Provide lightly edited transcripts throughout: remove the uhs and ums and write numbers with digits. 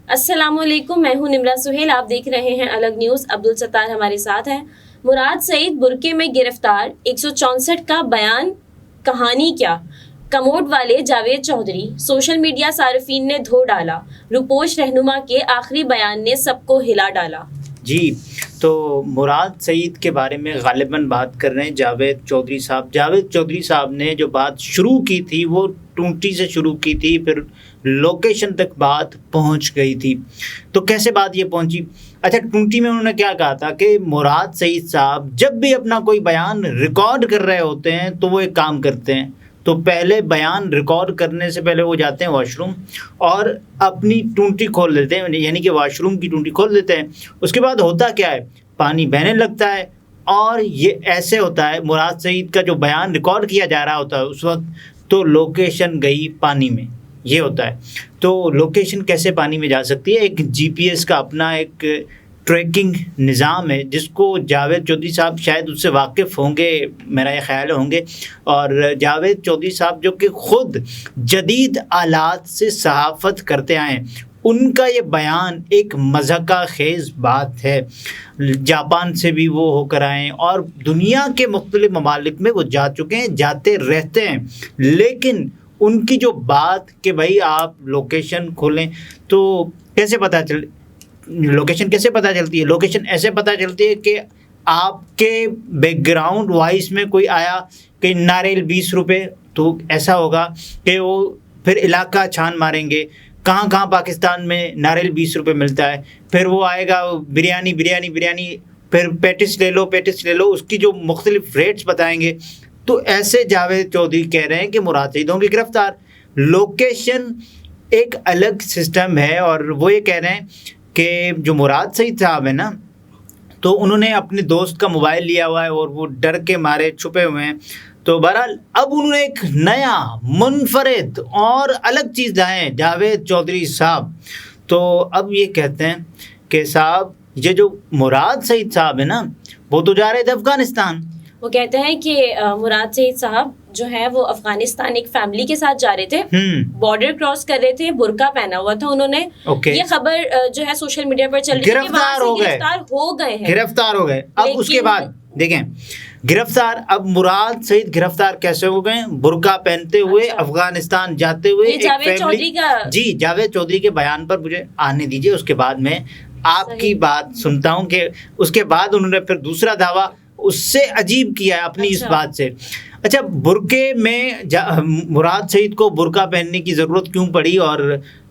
السلام علیکم، میں ہوں نمرہ سہیل، آپ دیکھ رہے ہیں الگ نیوز۔ عبدالستار ہمارے ساتھ ہیں۔ مراد سعید برقعے میں گرفتار، 164 کا بیان، کہانی کیا؟ کموڈ والے جاوید چودھری، سوشل میڈیا صارفین نے دھو ڈالا، روپوش رہنما کے آخری بیان نے سب کو ہلا ڈالا۔ جی، تو مراد سعید کے بارے میں غالباً بات کر رہے ہیں جاوید چودھری صاحب۔ جاوید چودھری صاحب نے جو بات شروع کی تھی وہ ٹونٹی سے شروع کی تھی، پھر لوکیشن تک بات پہنچ گئی تھی۔ تو کیسے بات یہ پہنچی؟ اچھا، ٹونٹی میں انہوں نے کیا کہا تھا کہ مراد سعید صاحب جب بھی اپنا کوئی بیان ریکارڈ کر رہے ہوتے ہیں تو وہ ایک کام کرتے ہیں، تو پہلے بیان ریکارڈ کرنے سے پہلے وہ جاتے ہیں واش روم اور اپنی ٹونٹی کھول دیتے ہیں، یعنی کہ واش روم کی ٹونٹی کھول دیتے ہیں۔ اس کے بعد ہوتا کیا ہے، پانی بہنے لگتا ہے، اور یہ ایسے ہوتا ہے مراد سعید کا جو بیان ریکارڈ کیا جا رہا ہوتا ہے اس وقت، تو لوکیشن گئی پانی میں، یہ ہوتا ہے۔ تو لوکیشن کیسے پانی میں جا سکتی ہے؟ ایک جی پی ایس کا اپنا ایک ٹریکنگ نظام ہے جس کو جاوید چودھری صاحب شاید اس سے واقف ہوں گے، میرا یہ خیال ہوں گے۔ اور جاوید چودھری صاحب جو کہ خود جدید آلات سے صحافت کرتے آئے ہیں، ان کا یہ بیان ایک مضحکہ خیز بات ہے۔ جاپان سے بھی وہ ہو کر آئے ہیں اور دنیا کے مختلف ممالک میں وہ جا چکے ہیں، جاتے رہتے ہیں، لیکن ان کی جو بات کہ بھائی آپ لوکیشن کھولیں، تو کیسے پتہ لوکیشن کیسے پتہ چلتی ہے؟ لوکیشن ایسے پتہ چلتی ہے کہ آپ کے بیک گراؤنڈ وائس میں کوئی آیا کہ ناریل 20 روپے، تو ایسا ہوگا کہ وہ پھر علاقہ چھان ماریں گے کہاں کہاں پاکستان میں ناریل 20 روپے ملتا ہے، پھر وہ آئے گا بریانی بریانی بریانی، پھر پیٹس لے لو، اس کی جو مختلف ریٹس بتائیں گے۔ تو ایسے جاوید چودھری کہہ رہے ہیں کہ مراد سعید ہوں گے گرفتار۔ لوکیشن ایک الگ سسٹم ہے، اور وہ یہ کہہ رہے ہیں کہ جو مراد سعید صاحب ہیں نا، تو انہوں نے اپنے دوست کا موبائل لیا ہوا ہے اور وہ ڈر کے مارے چھپے ہوئے ہیں۔ تو بہرحال اب انہوں نے ایک نیا منفرد اور الگ چیز لائے جاوید چودھری صاحب۔ تو اب یہ کہتے ہیں کہ صاحب یہ جو مراد سعید صاحب ہے نا، وہ تو جا رہے تھے افغانستان۔ وہ کہتے ہیں کہ مراد سعید صاحب جو ہے وہ افغانستان ایک فیملی کے ساتھ جا رہے تھے، بارڈر کراس کر رہے تھے، برقع پہنا ہوا تھا انہوں نے۔ یہ خبر جو ہے سوشل میڈیا پر چل رہی ہے، گرفتار ہو گئے۔ اب اس کے بعد دیکھیں گرفتار، اب مراد سعید گرفتار کیسے ہو گئے؟ برقع پہنتے ہوئے افغانستان جاتے ہوئے جی جاوید چودھری کے بیان پر مجھے آنے دیجیے، اس کے بعد میں آپ کی بات سنتا ہوں کہ اس کے بعد انہوں نے پھر دوسرا دعویٰ اس سے عجیب کیا ہے اپنی اس بات سے۔ اچھا، برقعے میں مراد سعید کو برقع پہننے کی ضرورت کیوں پڑی؟ اور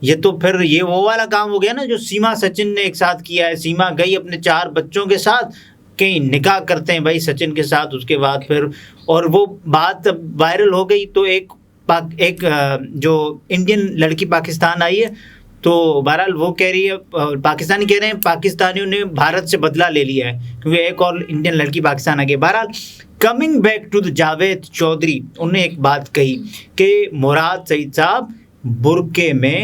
یہ تو پھر یہ وہ والا کام ہو گیا نا جو سیما سچن نے ایک ساتھ کیا ہے۔ سیما گئی اپنے 4 بچوں کے ساتھ، کہیں نکاح کرتے ہیں بھائی سچن کے ساتھ، اس کے بعد پھر اور وہ بات وائرل ہو گئی، تو ایک جو انڈین لڑکی پاکستان آئی ہے، تو بہرحال وہ کہہ رہی ہے، پاکستانی کہہ رہے ہیں پاکستانیوں نے بھارت سے بدلہ لے لیا ہے کیونکہ ایک اور انڈین لڑکی پاکستان آ گئی۔ بہرحال coming back to Javed Chaudhry, انہوں نے ایک بات کہی کہ مراد سعید صاحب برقعے میں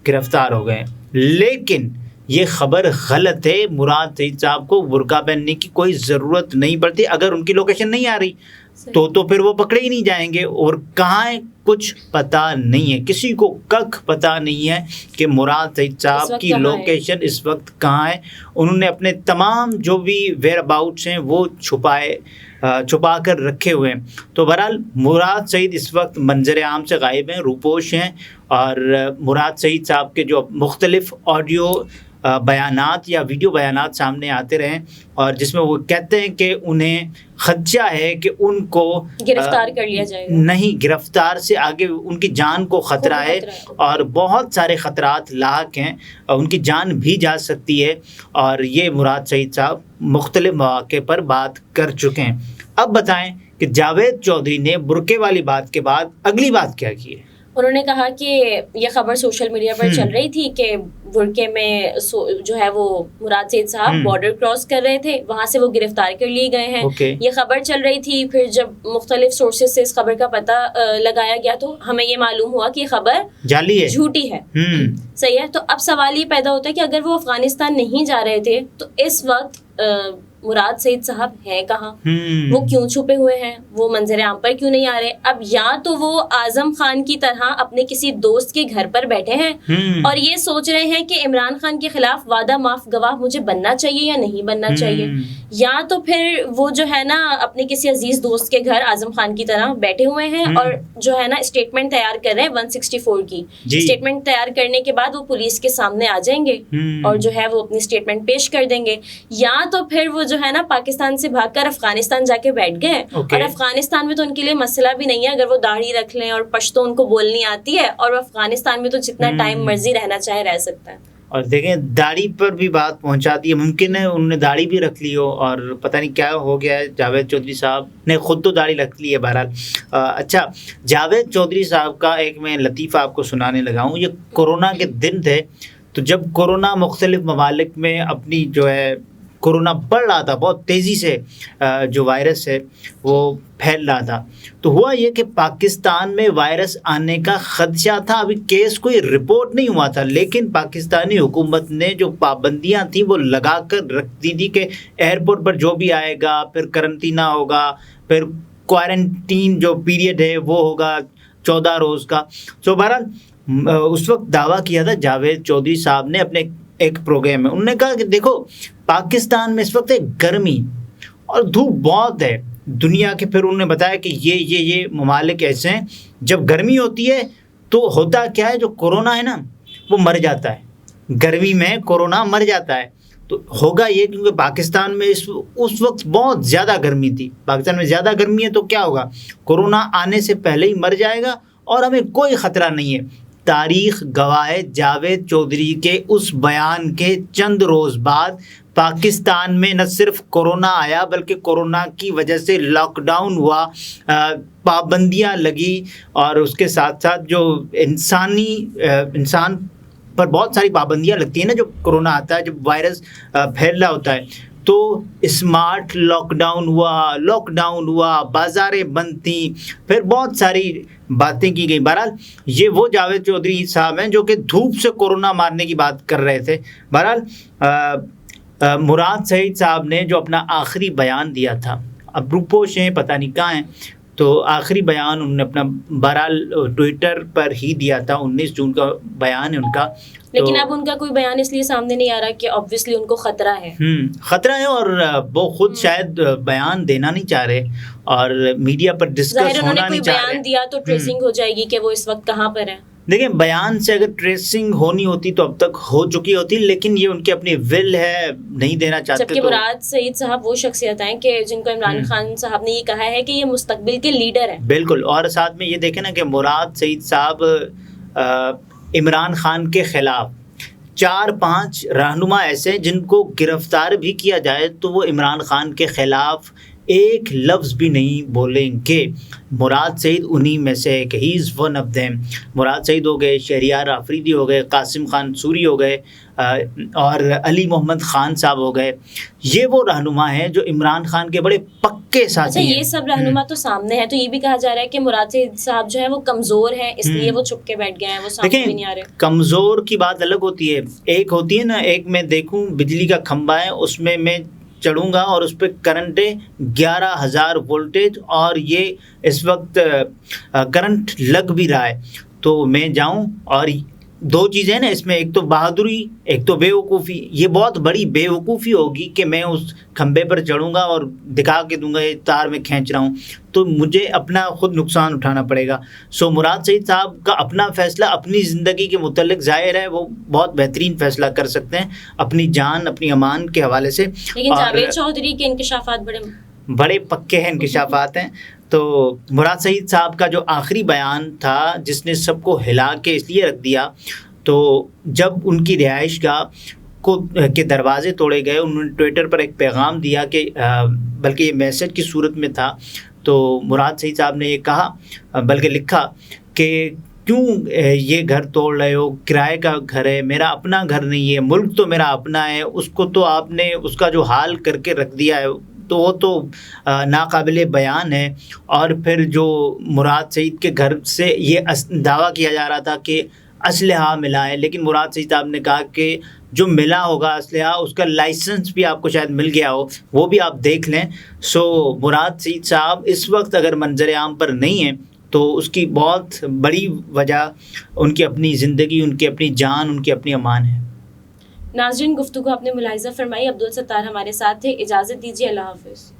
گرفتار ہو گئے، لیکن یہ خبر غلط ہے۔ مراد سعید صاحب کو برقع پہننے کی کوئی ضرورت نہیں پڑتی، اگر ان کی لوکیشن نہیں آ رہی تو پھر وہ پکڑے ہی نہیں جائیں گے۔ اور کہاں ہے کچھ پتہ نہیں ہے، کسی کو ککھ پتہ نہیں ہے کہ مراد سعید صاحب کی لوکیشن اس وقت کہاں ہے۔ انہوں نے اپنے تمام جو بھی ویئر اباؤٹس ہیں وہ چھپا کر رکھے ہوئے ہیں۔ تو بہرحال مراد سعید اس وقت منظر عام سے غائب ہیں، روپوش ہیں، اور مراد سعید صاحب کے جو مختلف آڈیو بیانات یا ویڈیو بیانات سامنے آتے رہے، اور جس میں وہ کہتے ہیں کہ انہیں خدشہ ہے کہ ان کو گرفتار کر لیا جائے گا، نہیں، گرفتار سے آگے ان کی جان کو خطرہ ہے، اور بہت سارے خطرات لاحق ہیں، ان کی جان بھی جا سکتی ہے۔ اور یہ مراد سعید صاحب مختلف مواقع پر بات کر چکے ہیں۔ اب بتائیں کہ جاوید چودھری نے برقعے والی بات کے بعد اگلی بات کیا کی ہے؟ انہوں نے کہا کہ یہ خبر سوشل میڈیا پر چل رہی تھی کہ برقعے میں جو ہے وہ مراد سعید صاحب بارڈر کراس کر رہے تھے، وہاں سے وہ گرفتار کر لیے گئے ہیں۔ یہ خبر چل رہی تھی، پھر جب مختلف سورسز سے اس خبر کا پتہ لگایا گیا تو ہمیں یہ معلوم ہوا کہ یہ خبر جعلی ہے، جھوٹی ہے۔ صحیح ہے، تو اب سوال یہ پیدا ہوتا ہے کہ اگر وہ افغانستان نہیں جا رہے تھے تو اس وقت مراد سعید صاحب ہیں کہاں, وہ کیوں چھپے ہوئے ہیں, وہ منظر عام پر کیوں نہیں آ رہے. اب یا تو وہ اعظم خان کی طرح اپنے کسی دوست کے گھر پر بیٹھے ہیں اور یہ سوچ رہے ہیں کہ عمران خان کے خلاف وعدہ معاف گواہ مجھے بننا چاہیے یا نہیں بننا چاہیے, یا تو پھر وہ جو ہے نا اپنے کسی عزیز دوست کے گھر اعظم خان کی طرح بیٹھے ہوئے ہیں اور جو ہے نا اسٹیٹمنٹ تیار کر رہے ہیں 164 کی. اسٹیٹمنٹ تیار کرنے کے بعد وہ پولیس کے سامنے آ جائیں گے اور جو ہے وہ اپنی اسٹیٹمنٹ پیش کر دیں گے, یا تو پھر وہ جو ہے نا پاکستان سے بھاگ کر افغانستان جا کے بیٹھ گئے اور افغانستان میں تو ان کے لیے مسئلہ بھی نہیں ہے اگر وہ داڑھی رکھ لیں اور پشتو ان کو بولنی آتی ہے, اور وہ افغانستان میں تو جتنا ٹائم مرضی رہنا چاہے رہ سکتا ہے. اور دیکھیں داڑھی پر بھی بات پہنچا دی ہے, ممکن ہے انہوں نے داڑھی بھی رکھ لی ہو اور پتہ نہیں کیا ہو گیا ہے. جاوید چودھری صاحب نے خود تو داڑھی رکھ لی ہے بہرحال. اچھا, جاوید چودھری صاحب کا ایک میں لطیفہ آپ کو سنانے لگا ہوں. یہ کورونا کے دن تھے, تو جب کورونا مختلف ممالک میں اپنی جو ہے کورونا بڑھ رہا تھا بہت تیزی سے, جو وائرس ہے وہ پھیل رہا تھا, تو ہوا یہ کہ پاکستان میں وائرس آنے کا خدشہ تھا. ابھی کیس کوئی رپورٹ نہیں ہوا تھا, لیکن پاکستانی حکومت نے جو پابندیاں تھیں وہ لگا کر رکھ دی تھی کہ ایئرپورٹ پر جو بھی آئے گا پھر کرنٹینہ ہوگا, پھر کوارنٹین جو پیریڈ ہے وہ ہوگا 14 روز کا. تو بہرحال اس وقت دعویٰ کیا تھا جاوید چودھری صاحب نے اپنے ایک پروگرام میں, انہوں نے کہا کہ دیکھو پاکستان میں اس وقت ایک گرمی اور دھوپ بہت ہے دنیا کے. پھر انہوں نے بتایا کہ یہ ممالک ایسے ہیں جب گرمی ہوتی ہے تو ہوتا کیا ہے, جو کورونا ہے نا وہ مر جاتا ہے, گرمی میں کورونا مر جاتا ہے. تو ہوگا یہ کیونکہ پاکستان میں اس وقت بہت زیادہ گرمی تھی, پاکستان میں زیادہ گرمی ہے تو کیا ہوگا, کورونا آنے سے پہلے ہی مر جائے گا اور ہمیں کوئی خطرہ نہیں ہے. تاریخ گواہ ہے جاوید چودھری کے اس بیان کے چند روز بعد پاکستان میں نہ صرف کورونا آیا بلکہ کورونا کی وجہ سے لاک ڈاؤن ہوا, پابندیاں لگی, اور اس کے ساتھ ساتھ جو انسان پر بہت ساری پابندیاں لگتی ہیں نا جب کورونا آتا ہے, جب وائرس پھیل رہا ہوتا ہے, تو اسمارٹ لاک ڈاؤن ہوا, بازاریں بند تھیں, پھر بہت ساری باتیں کی گئی. بہرحال یہ وہ جاوید چودھری صاحب ہیں جو کہ دھوپ سے کورونا مارنے کی بات کر رہے تھے. بہرحال مراد سعید صاحب نے جو اپنا آخری بیان دیا تھا, اب روپوش ہیں پتہ نہیں کہاں ہیں, تو آخری بیان انہوں نے اپنا بہرحال ٹویٹر پر ہی دیا تھا, 19 جون کا بیان ہے ان کا. لیکن اب ان کا کوئی بیان اس لیے سامنے نہیں آ رہا کہ obviously ان کو خطرہ ہے. خطرہ ہے, اور وہ خود شاید بیان دینا نہیں چاہ رہے اور میڈیا پر ڈسکس ہونا نہیں چاہ رہے. بیان دیا تو ٹریسنگ ہو جائے گی کہ وہ اس وقت کہاں پر ہے. دیکھیں بیان سے اگر ٹریسنگ ہونی ہوتی تو اب تک ہو چکی ہوتی, لیکن یہ ان کی اپنی ول ہے, نہیں دینا چاہتے. جبکہ مراد سعید صاحب وہ شخصیت ہیں کہ جن کو عمران خان صاحب نے یہ کہا ہے کہ یہ مستقبل کے لیڈر ہیں. بالکل, اور ساتھ میں یہ دیکھیں نا کہ مراد سعید صاحب عمران خان کے خلاف 4-5 رہنما ایسے ہیں جن کو گرفتار بھی کیا جائے تو وہ عمران خان کے خلاف ایک لفظ بھی نہیں بولیں گے. مراد سعید انہی میں سے کہ ہی از ون آف دیم. مراد سعید ہو گئے, شہریار آفریدی ہو گئے, قاسم خان سوری ہو گئے, اور علی محمد خان صاحب ہو گئے. یہ وہ رہنما ہیں جو عمران خان کے بڑے پکے ساتھی ہیں. یہ سب رہنما تو سامنے ہے, تو یہ بھی کہا جا رہا ہے کہ مراد سعید صاحب جو ہے وہ کمزور ہیں, اس لیے وہ چھپ کے بیٹھ گئے ہیں, وہ سامنے بھی نہیں آ رہے. کمزور کی بات الگ ہوتی ہے, ایک ہوتی ہے نا, ایک میں دیکھوں بجلی کا کھمبا ہے, اس میں چڑھوں گا اور اس پہ کرنٹ ہے 11,000 وولٹیج, اور یہ اس وقت کرنٹ لگ بھی رہا ہے, تو میں جاؤں. اور 2 چیزیں نا اس میں, ایک تو بہادری, ایک تو بے وقوفی. یہ بہت بڑی بے وقوفی ہوگی کہ میں اس کھمبے پر چڑھوں گا اور دکھا کے دوں گا یہ تار میں کھینچ رہا ہوں, تو مجھے اپنا خود نقصان اٹھانا پڑے گا. سو مراد سعید صاحب کا اپنا فیصلہ اپنی زندگی کے متعلق ظاہر ہے وہ بہت بہترین فیصلہ کر سکتے ہیں اپنی جان اپنی امان کے حوالے سے. لیکن جاوید چودھری کے انکشافات بڑے پکے ہیں, انکشافات ہیں. تو مراد سعید صاحب کا جو آخری بیان تھا جس نے سب کو ہلا کے اس لیے رکھ دیا, تو جب ان کی رہائش گاہ کے دروازے توڑے گئے, انہوں نے ٹویٹر پر ایک پیغام دیا کہ بلکہ یہ میسج کی صورت میں تھا, تو مراد سعید صاحب نے یہ کہا, بلکہ لکھا کہ کیوں یہ گھر توڑ رہے ہو, کرائے کا گھر ہے, میرا اپنا گھر نہیں ہے, ملک تو میرا اپنا ہے, اس کو تو آپ نے اس کا جو حال کر کے رکھ دیا ہے تو وہ تو ناقابل بیان ہے. اور پھر جو مراد سعید کے گھر سے یہ دعویٰ کیا جا رہا تھا کہ اسلحہ ملا ہے، لیکن مراد سعید صاحب نے کہا کہ جو ملا ہوگا اسلحہ اس کا لائسنس بھی آپ کو شاید مل گیا ہو، وہ بھی آپ دیکھ لیں۔ سو مراد سعید صاحب اس وقت اگر منظر عام پر نہیں ہیں تو اس کی بہت بڑی وجہ ان کی اپنی زندگی، ان کی اپنی جان، ان کی اپنی امان ہے۔ ناظرین، گفتگو آپ نے ملاحظہ فرمائی، عبدالستار ہمارے ساتھ تھے، اجازت دیجیے، اللہ حافظ۔